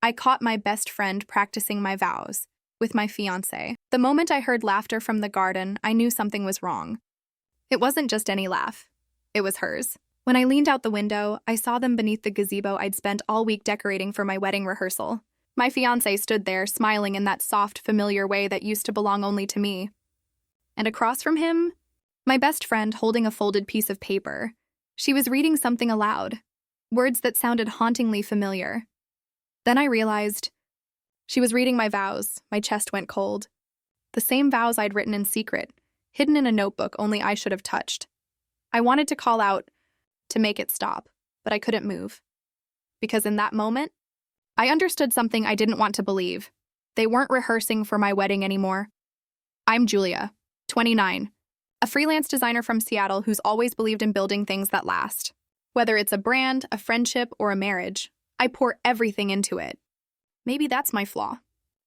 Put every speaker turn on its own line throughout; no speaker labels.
I caught my best friend practicing my vows with my fiancé. The moment I heard laughter from the garden, I knew something was wrong. It wasn't just any laugh. It was hers. When I leaned out the window, I saw them beneath the gazebo I'd spent all week decorating for my wedding rehearsal. My fiancé stood there, smiling in that soft, familiar way that used to belong only to me. And across from him, my best friend holding a folded piece of paper. She was reading something aloud, words that sounded hauntingly familiar. Then I realized she was reading my vows. My chest went cold. The same vows I'd written in secret, hidden in a notebook only I should have touched. I wanted to call out to make it stop, but I couldn't move. Because in that moment, I understood something I didn't want to believe. They weren't rehearsing for my wedding anymore. I'm Julia, 29, a freelance designer from Seattle who's always believed in building things that last. Whether it's a brand, a friendship, or a marriage, I pour everything into it. Maybe that's my flaw.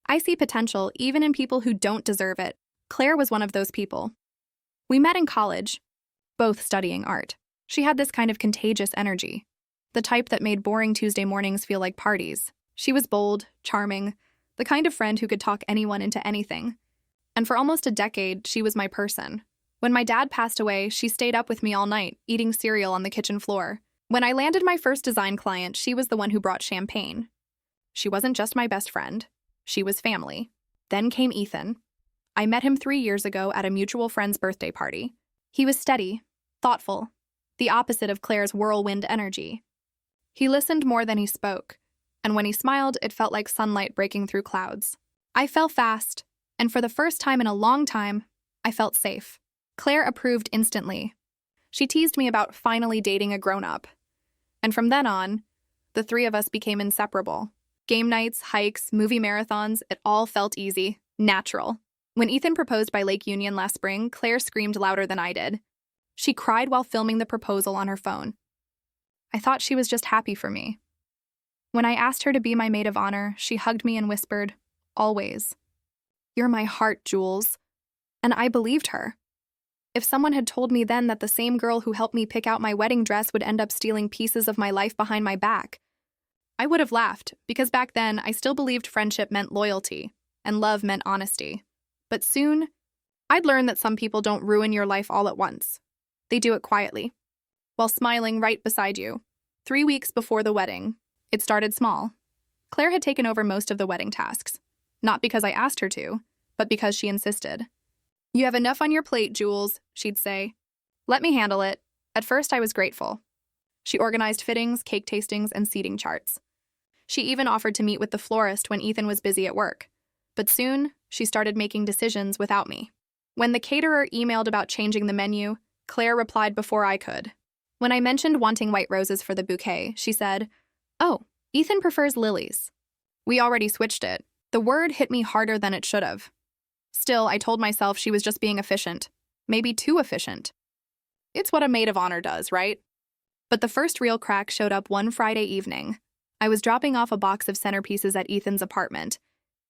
I see potential even in people who don't deserve it. Claire was one of those people. We met in college, both studying art. She had this kind of contagious energy, the type that made boring Tuesday mornings feel like parties. She was bold, charming, the kind of friend who could talk anyone into anything. And for almost a decade, she was my person. When my dad passed away, she stayed up with me all night, eating cereal on the kitchen floor. When I landed my first design client, she was the one who brought champagne. She wasn't just my best friend. She was family. Then came Ethan. I met him 3 years ago at a mutual friend's birthday party. He was steady, thoughtful, the opposite of Claire's whirlwind energy. He listened more than he spoke, and when he smiled, it felt like sunlight breaking through clouds. I fell fast, and for the first time in a long time, I felt safe. Claire approved instantly. She teased me about finally dating a grown-up. And from then on, the three of us became inseparable. Game nights, hikes, movie marathons, it all felt easy, natural. When Ethan proposed by Lake Union last spring, Claire screamed louder than I did. She cried while filming the proposal on her phone. I thought she was just happy for me. When I asked her to be my maid of honor, she hugged me and whispered, "Always. You're my heart, Jules." And I believed her. If someone had told me then that the same girl who helped me pick out my wedding dress would end up stealing pieces of my life behind my back, I would have laughed, because back then I still believed friendship meant loyalty, and love meant honesty. But soon, I'd learned that some people don't ruin your life all at once. They do it quietly, while smiling right beside you. 3 weeks before the wedding, it started small. Claire had taken over most of the wedding tasks, not because I asked her to, but because she insisted. "You have enough on your plate, Jules," she'd say. "Let me handle it." At first, I was grateful. She organized fittings, cake tastings, and seating charts. She even offered to meet with the florist when Ethan was busy at work. But soon, she started making decisions without me. When the caterer emailed about changing the menu, Claire replied before I could. When I mentioned wanting white roses for the bouquet, she said, "Oh, Ethan prefers lilies." We already switched it. The word hit me harder than it should have. Still, I told myself she was just being efficient. Maybe too efficient. It's what a maid of honor does, right? But the first real crack showed up one Friday evening. I was dropping off a box of centerpieces at Ethan's apartment.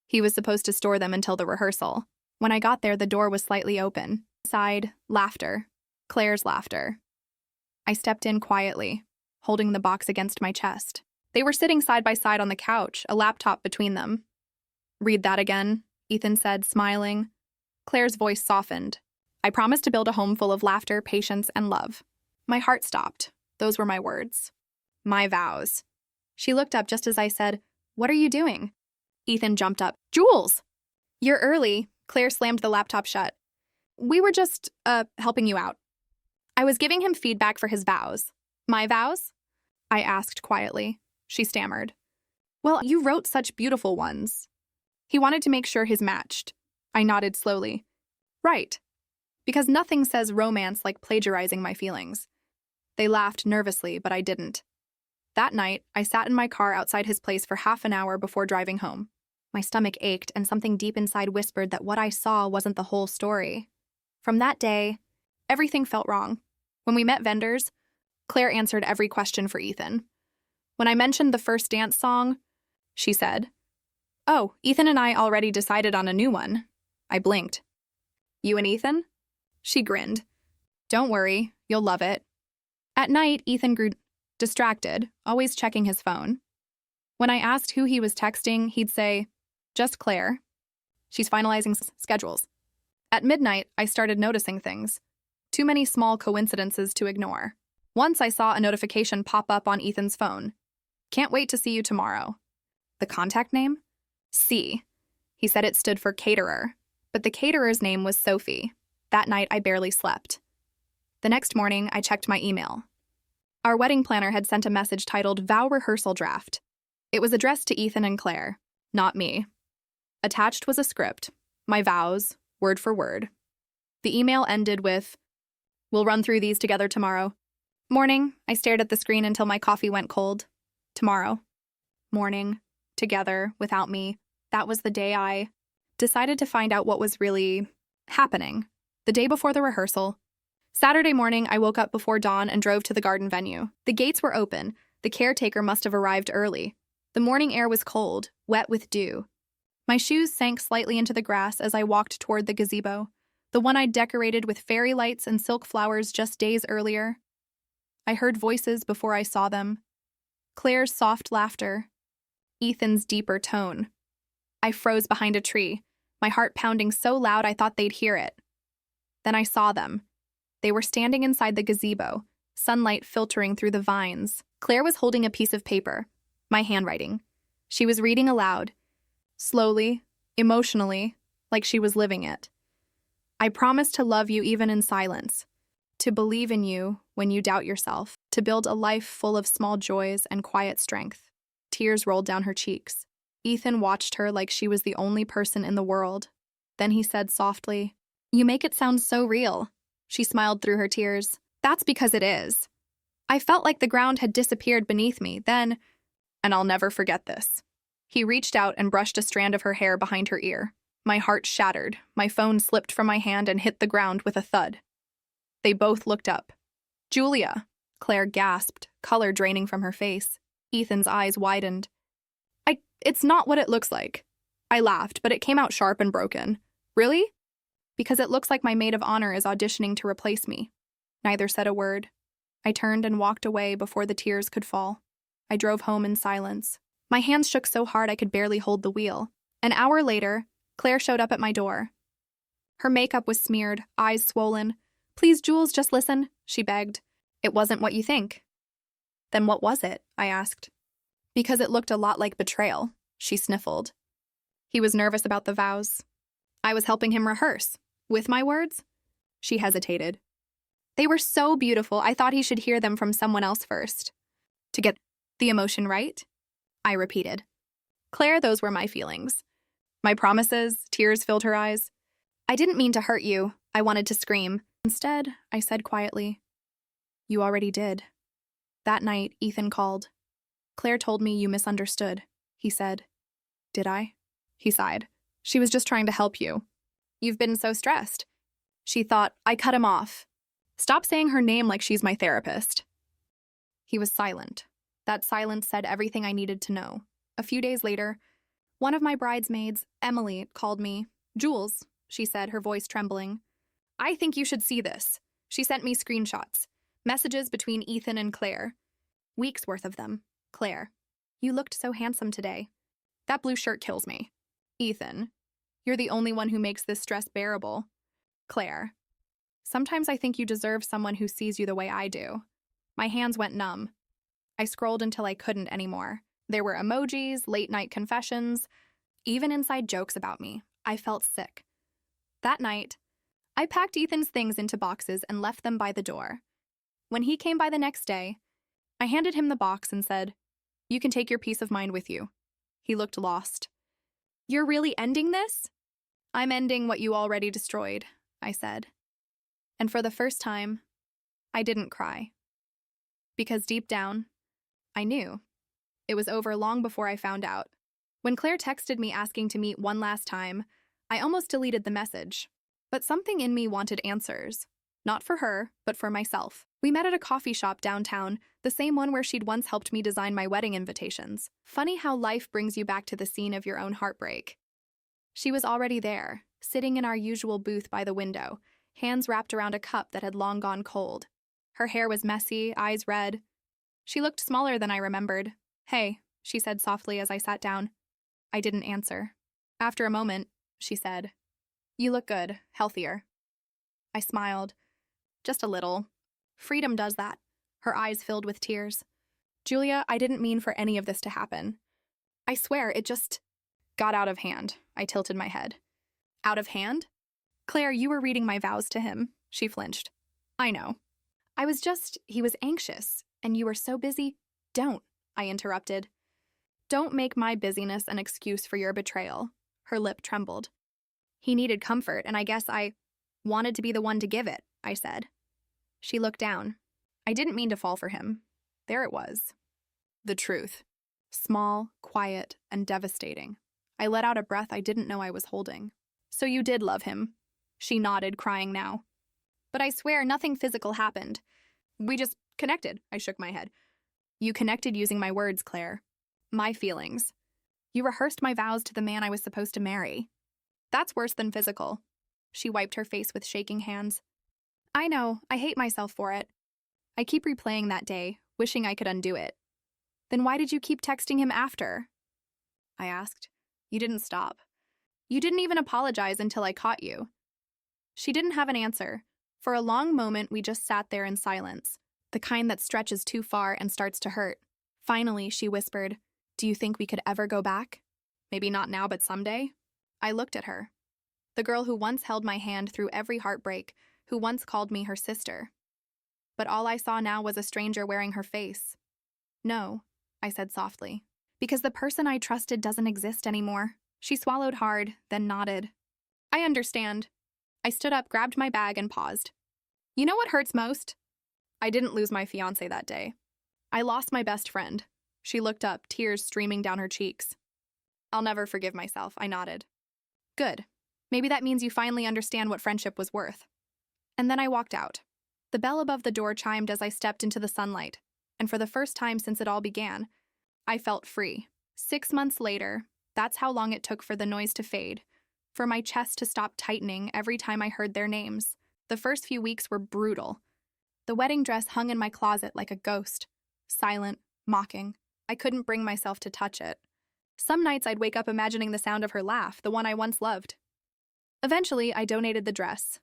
He was supposed to store them until the rehearsal. When I got there, the door was slightly open. Inside, laughter. Claire's laughter. I stepped in quietly, holding the box against my chest. They were sitting side by side on the couch, a laptop between them. "Read that again," Ethan said, smiling. Claire's voice softened. "I promise to build a home full of laughter, patience, and love." My heart stopped. Those were my words. My vows. She looked up just as I said, "What are you doing?" Ethan jumped up. "Jules!" "You're early." Claire slammed the laptop shut. "We were just, helping you out." I was giving him feedback for his vows. "My vows?" I asked quietly. She stammered. "Well, you wrote such beautiful ones." He wanted to make sure his matched. I nodded slowly. "Right. Because nothing says romance like plagiarizing my feelings." They laughed nervously, but I didn't. That night, I sat in my car outside his place for half an hour before driving home. My stomach ached, and something deep inside whispered that what I saw wasn't the whole story. From that day, everything felt wrong. When we met vendors, Claire answered every question for Ethan. When I mentioned the first dance song, she said, "Oh, Ethan and I already decided on a new one." I blinked. "You and Ethan?" She grinned. "Don't worry, you'll love it." At night, Ethan grew distracted, always checking his phone. When I asked who he was texting, he'd say, "Just Claire. She's finalizing schedules." At midnight, I started noticing things. Too many small coincidences to ignore. Once I saw a notification pop up on Ethan's phone. "Can't wait to see you tomorrow." The contact name? C. He said it stood for caterer, but the caterer's name was Sophie. That night, I barely slept. The next morning, I checked my email. Our wedding planner had sent a message titled Vow Rehearsal Draft. It was addressed to Ethan and Claire, not me. Attached was a script, my vows, word for word. The email ended with, "We'll run through these together tomorrow." Morning, I stared at the screen until my coffee went cold. Tomorrow. Morning. Together, without me. That was the day I decided to find out what was really happening. The day before the rehearsal. Saturday morning, I woke up before dawn and drove to the garden venue. The gates were open. The caretaker must have arrived early. The morning air was cold, wet with dew. My shoes sank slightly into the grass as I walked toward the gazebo, the one I'd decorated with fairy lights and silk flowers just days earlier. I heard voices before I saw them. Claire's soft laughter. Ethan's deeper tone. I froze behind a tree, my heart pounding so loud I thought they'd hear it. Then I saw them. They were standing inside the gazebo, sunlight filtering through the vines. Claire was holding a piece of paper, my handwriting. She was reading aloud, slowly, emotionally, like she was living it. "I promise to love you even in silence, to believe in you when you doubt yourself, to build a life full of small joys and quiet strength." Tears rolled down her cheeks. Ethan watched her like she was the only person in the world. Then he said softly, "You make it sound so real." She smiled through her tears. "That's because it is." I felt like the ground had disappeared beneath me. Then, and I'll never forget this. He reached out and brushed a strand of her hair behind her ear. My heart shattered. My phone slipped from my hand and hit the ground with a thud. They both looked up. "Julia," Claire gasped, color draining from her face. Ethan's eyes widened. It's not what it looks like." I laughed, but it came out sharp and broken. "Really?" "Because it looks like my maid of honor is auditioning to replace me." Neither said a word. I turned and walked away before the tears could fall. I drove home in silence. My hands shook so hard I could barely hold the wheel. An hour later, Claire showed up at my door. Her makeup was smeared, eyes swollen. "Please, Jules, just listen," she begged. "It wasn't what you think." "Then what was it?" I asked. "Because it looked a lot like betrayal," she sniffled. "He was nervous about the vows. I was helping him rehearse. With my words?" She hesitated. "They were so beautiful, I thought he should hear them from someone else first. To get the emotion right?" I repeated. "Claire, those were my feelings. My promises." Tears filled her eyes. "I didn't mean to hurt you." I wanted to scream. Instead, I said quietly, "You already did." That night, Ethan called. "Claire told me you misunderstood," he said. "Did I?" He sighed. "She was just trying to help you. You've been so stressed." She thought. I cut him off. "Stop saying her name like she's my therapist." He was silent. That silence said everything I needed to know. A few days later, one of my bridesmaids, Emily, called me. "Jules," she said, her voice trembling. "I think you should see this." She sent me screenshots. Messages between Ethan and Claire. Weeks worth of them. Claire, "You looked so handsome today. That blue shirt kills me." Ethan, "You're the only one who makes this stress bearable." Claire, "Sometimes I think you deserve someone who sees you the way I do." My hands went numb. I scrolled until I couldn't anymore. There were emojis, late-night confessions, even inside jokes about me. I felt sick. That night, I packed Ethan's things into boxes and left them by the door. When he came by the next day, I handed him the box and said, "You can take your peace of mind with you." He looked lost. "You're really ending this?" "I'm ending what you already destroyed," I said. And for the first time, I didn't cry. Because deep down, I knew. It was over long before I found out. When Claire texted me asking to meet one last time, I almost deleted the message. But something in me wanted answers. Not for her, but for myself. We met at a coffee shop downtown, the same one where she'd once helped me design my wedding invitations. Funny how life brings you back to the scene of your own heartbreak. She was already there, sitting in our usual booth by the window, hands wrapped around a cup that had long gone cold. Her hair was messy, eyes red. She looked smaller than I remembered. "Hey," she said softly as I sat down. I didn't answer. After a moment, she said, "You look good, healthier." I smiled. Just a little. Freedom does that. Her eyes filled with tears. "Julia, I didn't mean for any of this to happen. I swear, it just got out of hand." I tilted my head. "Out of hand?" "Claire, you were reading my vows to him." She flinched. "I know. He was anxious, and you were so busy." "Don't," I interrupted. "Don't make my busyness an excuse for your betrayal." Her lip trembled. "He needed comfort, and I guess I wanted to be the one to give it," I said. She looked down. I didn't mean to fall for him. There it was. The truth. Small, quiet, and devastating. I let out a breath I didn't know I was holding. "So you did love him?" She nodded, crying now. "But I swear nothing physical happened. We just connected." I shook my head. "You connected using my words, Claire. My feelings. You rehearsed my vows to the man I was supposed to marry. That's worse than physical." She wiped her face with shaking hands. "I know, I hate myself for it. I keep replaying that day, wishing I could undo it." "Then why did you keep texting him after?" I asked. "You didn't stop. You didn't even apologize until I caught you." She didn't have an answer. For a long moment, we just sat there in silence, the kind that stretches too far and starts to hurt. Finally, she whispered, "Do you think we could ever go back? Maybe not now, but someday?" I looked at her. The girl who once held my hand through every heartbreak, who once called me her sister. But all I saw now was a stranger wearing her face. "No," I said softly, "because the person I trusted doesn't exist anymore." She swallowed hard, then nodded. "I understand." I stood up, grabbed my bag, and paused. "You know what hurts most? I didn't lose my fiancé that day. I lost my best friend." She looked up, tears streaming down her cheeks. "I'll never forgive myself," I nodded. "Good. Maybe that means you finally understand what friendship was worth." And then I walked out. The bell above the door chimed as I stepped into the sunlight, and for the first time since it all began, I felt free. 6 months later, that's how long it took for the noise to fade, for my chest to stop tightening every time I heard their names. The first few weeks were brutal. The wedding dress hung in my closet like a ghost, silent, mocking. I couldn't bring myself to touch it. Some nights I'd wake up imagining the sound of her laugh, the one I once loved. Eventually, I donated the dress.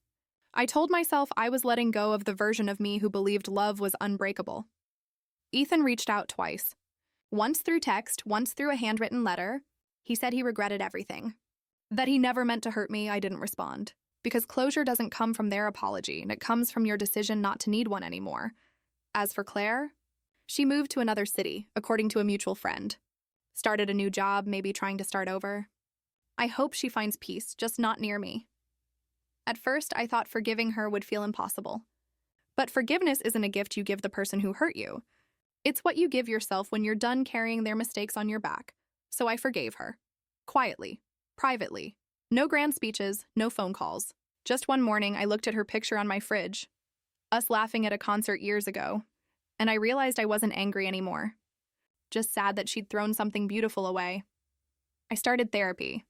I told myself I was letting go of the version of me who believed love was unbreakable. Ethan reached out twice. Once through text, once through a handwritten letter. He said he regretted everything. That he never meant to hurt me. I didn't respond. Because closure doesn't come from their apology, and it comes from your decision not to need one anymore. As for Claire, she moved to another city, according to a mutual friend. Started a new job, maybe trying to start over. I hope she finds peace, just not near me. At first, I thought forgiving her would feel impossible. But forgiveness isn't a gift you give the person who hurt you. It's what you give yourself when you're done carrying their mistakes on your back. So I forgave her. Quietly. Privately. No grand speeches, no phone calls. Just one morning, I looked at her picture on my fridge. Us laughing at a concert years ago. And I realized I wasn't angry anymore. Just sad that she'd thrown something beautiful away. I started therapy.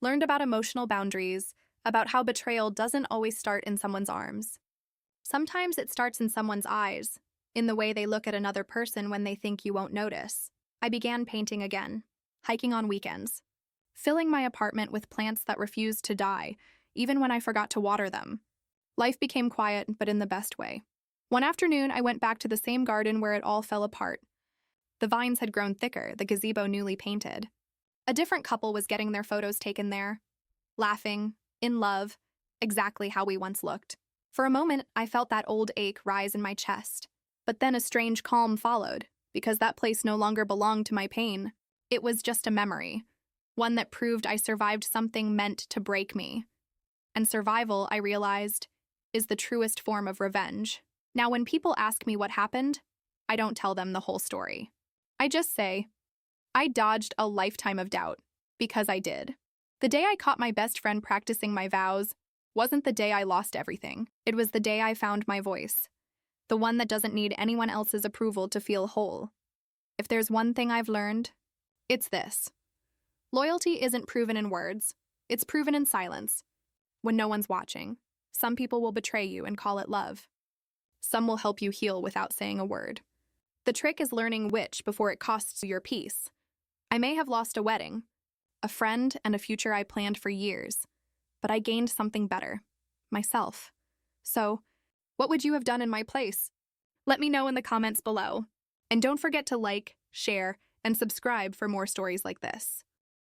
Learned about emotional boundaries, about how betrayal doesn't always start in someone's arms. Sometimes it starts in someone's eyes, in the way they look at another person when they think you won't notice. I began painting again, hiking on weekends, filling my apartment with plants that refused to die, even when I forgot to water them. Life became quiet, but in the best way. One afternoon, I went back to the same garden where it all fell apart. The vines had grown thicker, the gazebo newly painted. A different couple was getting their photos taken there, laughing, in love, exactly how we once looked. For a moment, I felt that old ache rise in my chest. But then a strange calm followed, because that place no longer belonged to my pain. It was just a memory, one that proved I survived something meant to break me. And survival, I realized, is the truest form of revenge. Now, when people ask me what happened, I don't tell them the whole story. I just say, I dodged a lifetime of doubt, because I did. The day I caught my best friend practicing my vows wasn't the day I lost everything. It was the day I found my voice, the one that doesn't need anyone else's approval to feel whole. If there's one thing I've learned, it's this. Loyalty isn't proven in words, it's proven in silence. When no one's watching, some people will betray you and call it love. Some will help you heal without saying a word. The trick is learning which before it costs you your peace. I may have lost a wedding, a friend, and a future I planned for years, but I gained something better, myself. So, what would you have done in my place? Let me know in the comments below. And don't forget to like, share, and subscribe for more stories like this.